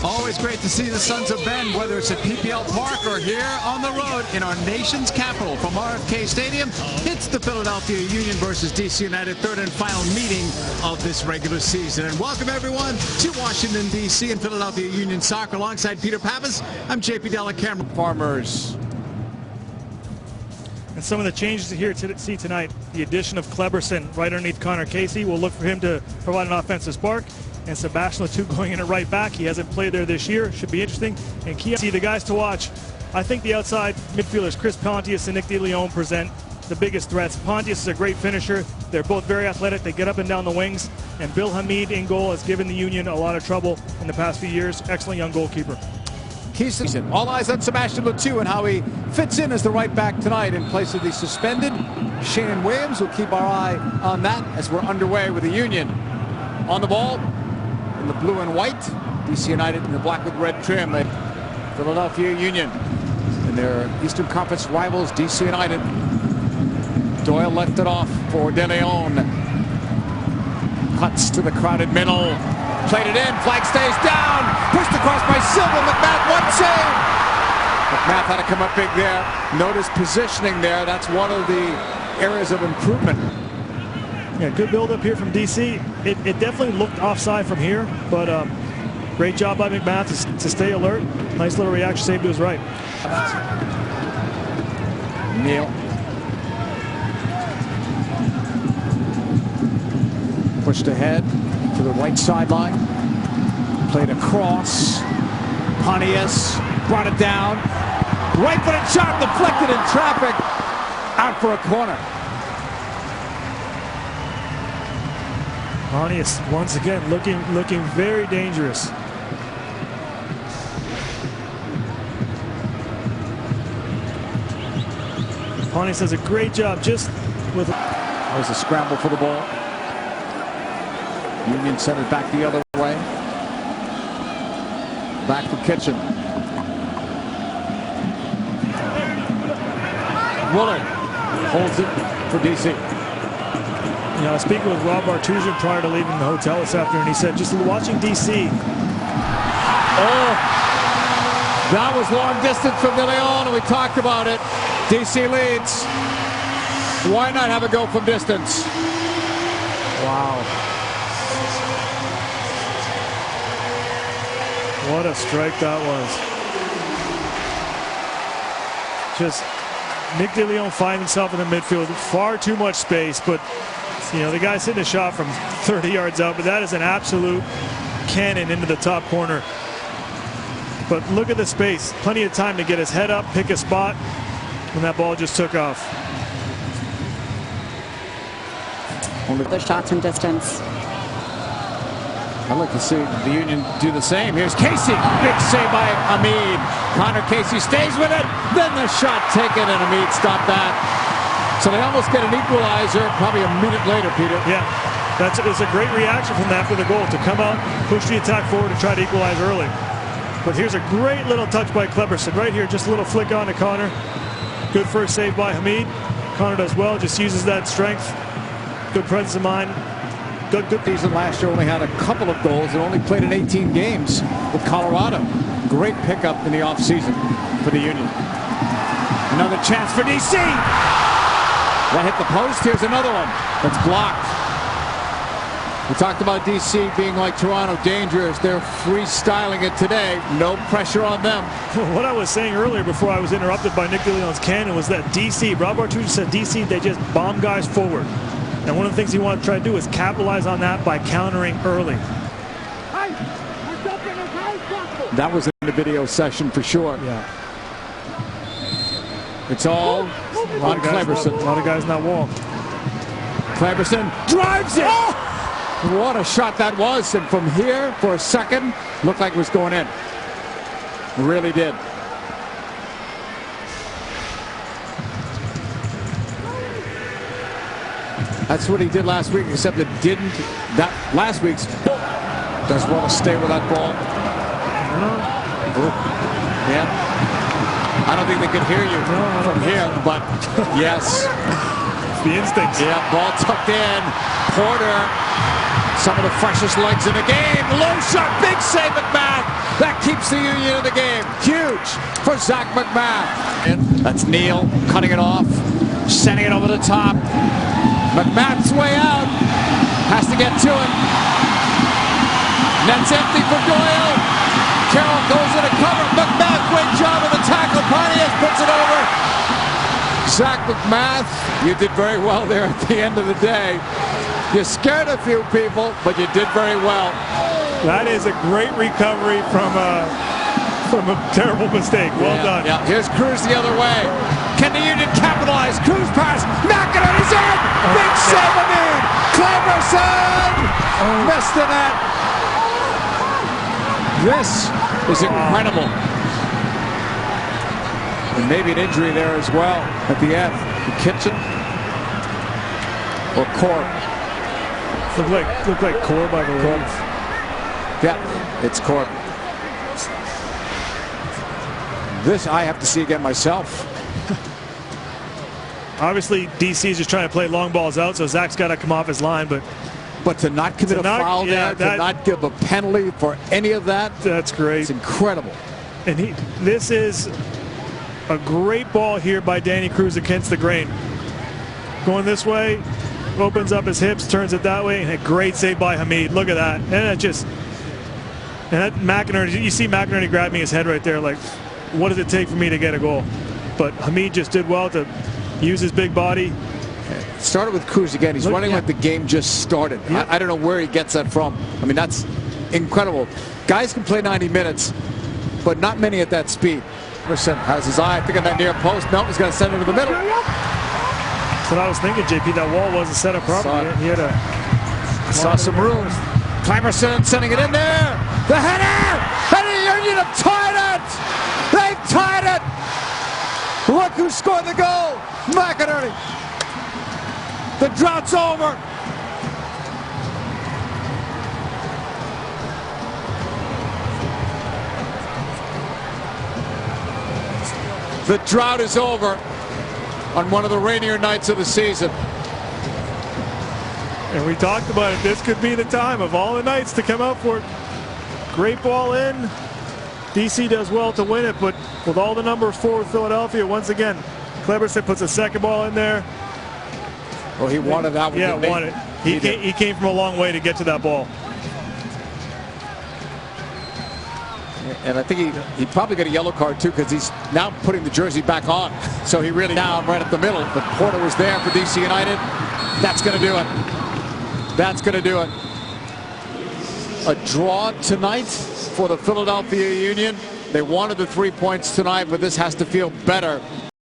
Always great to see the Sons of Bend, whether it's at PPL Park or here on the road in our nation's capital. From RFK Stadium, it's the Philadelphia Union versus DC United, third and final meeting of this regular season. And welcome everyone to Washington, D.C. and Philadelphia Union Soccer. Alongside Peter Pappas, I'm JP DeLeon. Farmers. And some of the changes here to see tonight, the addition of Kleberson right underneath Connor Casey. We'll look for him to provide an offensive spark. And Sebastian Letou going in at right back. He hasn't played there this year. Should be interesting. And key, see the guys to watch. I think the outside midfielders, Chris Pontius and Nick DeLeon, present the biggest threats. Pontius is a great finisher. They're both very athletic. They get up and down the wings. And Bill Hamid in goal has given the Union a lot of trouble in the past few years. Excellent young goalkeeper. All eyes on Sebastian Letou and how he fits in as the right back tonight in place of the suspended Shannon Williams. We'll keep our eye on that as we're underway with the Union on the ball. In the blue and white, DC United in the black with red trim. Philadelphia Union and their Eastern Conference rivals, DC United. Doyle left it off for DeLeon. Cuts to the crowded middle. Played it in. Flag stays down. Pushed across by Silva. McMath, one save. McMath had to come up big there. Notice positioning there. That's one of the areas of improvement. Yeah, good build up here from DC. It definitely looked offside from here, but great job by McMath to stay alert. Nice little reaction save to his right. Neal. Pushed ahead to the right sideline. Played across. Pontius brought it down. Right-footed shot deflected in traffic. Out for a corner. Pontius once again looking very dangerous. Pontius does a great job just with. There's a scramble for the ball. Union sent it back the other way. Back for Kitchen. Willard holds it for DC. You know, I was speaking with Rob Bartusian prior to leaving the hotel this afternoon. He said, just watching DC. Oh, that was long distance from DeLeon, and we talked about it. DC leads. Why not have a go from distance? Wow. What a strike that was. Just Nick DeLeon finds himself in the midfield. Far too much space, but you know, the guy's hitting a shot from 30 yards out, but that is an absolute cannon into the top corner. But look at the space. Plenty of time to get his head up, pick a spot, and that ball just took off. The shots from distance. I'd like to see the Union do the same. Here's Casey. Big save by Hamid. Connor Casey stays with it. Then the shot taken, and Hamid stopped that. So they almost get an equalizer probably a minute later, Peter. Yeah, it's a great reaction from that for the goal to come out, push the attack forward, and try to equalize early. But here's a great little touch by Kleberson. Right here, just a little flick on to Connor. Good first save by Hamid. Connor does well, just uses that strength. Good presence of mind. Good season last year, only had a couple of goals and only played in 18 games with Colorado. Great pickup in the offseason for the Union. Another chance for DC. That hit the post. Here's another one that's blocked. We talked about DC being like Toronto, dangerous. They're freestyling it today. No pressure on them. What I was saying earlier before I was interrupted by Nick DeLeon's cannon was that DC, Rob Bartusian said DC, they just bomb guys forward. And one of the things he wanted to try to do is capitalize on that by countering early. That was in the video session for sure. Yeah. It's all on Kleberson. A lot of guys not wall. Kleberson drives it. Oh! What a shot that was. And from here, for a second, looked like it was going in. It really did. That's what he did last week, except it didn't. That last week's does well to stay with that ball. Yeah. I don't think they could hear you from here, but yes. The instincts. Yeah, ball tucked in. Porter, some of the freshest legs in the game. Low shot, big save McMath. That keeps the Union in the game. Huge for Zach McMath. And that's Neal cutting it off, sending it over the top. McMath's way out. Has to get to it. Net's empty for Doyle. Carroll goes in to cover. McMath, great job of the tackle. Pontius puts it over. Zach McMath, you did very well there at the end of the day. You scared a few people, but you did very well. That is a great recovery from a terrible mistake. Well done. Yeah. Here's Cruz the other way. Can the Union capitalize? Cruz pass. McInerney's in. Big save of me. Cleverson missed the net. This is incredible. And maybe an injury there as well at the end. Kitchen or Corb. Looked like Corb by the way. Yeah, it's Corb. This I have to see again myself. Obviously, DC is just trying to play long balls out, so Zach's got to come off his line, but to not commit a foul there, to not give a penalty for any of that, that's great. It's incredible. And this is a great ball here by Danny Cruz against the grain. Going this way, opens up his hips, turns it that way, and a great save by Hamid. Look at that. And it just, and that McInerney, you see McInerney grabbing his head right there, like, what does it take for me to get a goal? But Hamid just did well to use his big body. Started with Cruz again. He's running like the game just started. Yeah. I don't know where he gets that from. I mean, that's incredible. Guys can play 90 minutes, but not many at that speed. Emerson has his eye, I think, on that near post. No, he's going to send it to the middle. That's what I was thinking, JP. That wall wasn't set up properly. He had a saw some room. Cleverson sending it in there. The header! And the Union have tied it! They've tied it! Look who scored the goal! McInerney. The drought's over. The drought is over on one of the rainier nights of the season. And we talked about it. This could be the time of all the nights to come out for it. Great ball in. DC does well to win it, but with all the numbers forward Philadelphia, once again, Cleberson puts a second ball in there. Well, he wanted that one. Yeah, wanted. He came from a long way to get to that ball. And I think he probably got a yellow card too, because he's now putting the jersey back on. So he really down right up the middle. But Porter was there for DC United. That's going to do it. That's going to do it. A draw tonight for the Philadelphia Union. They wanted the 3 points tonight, but this has to feel better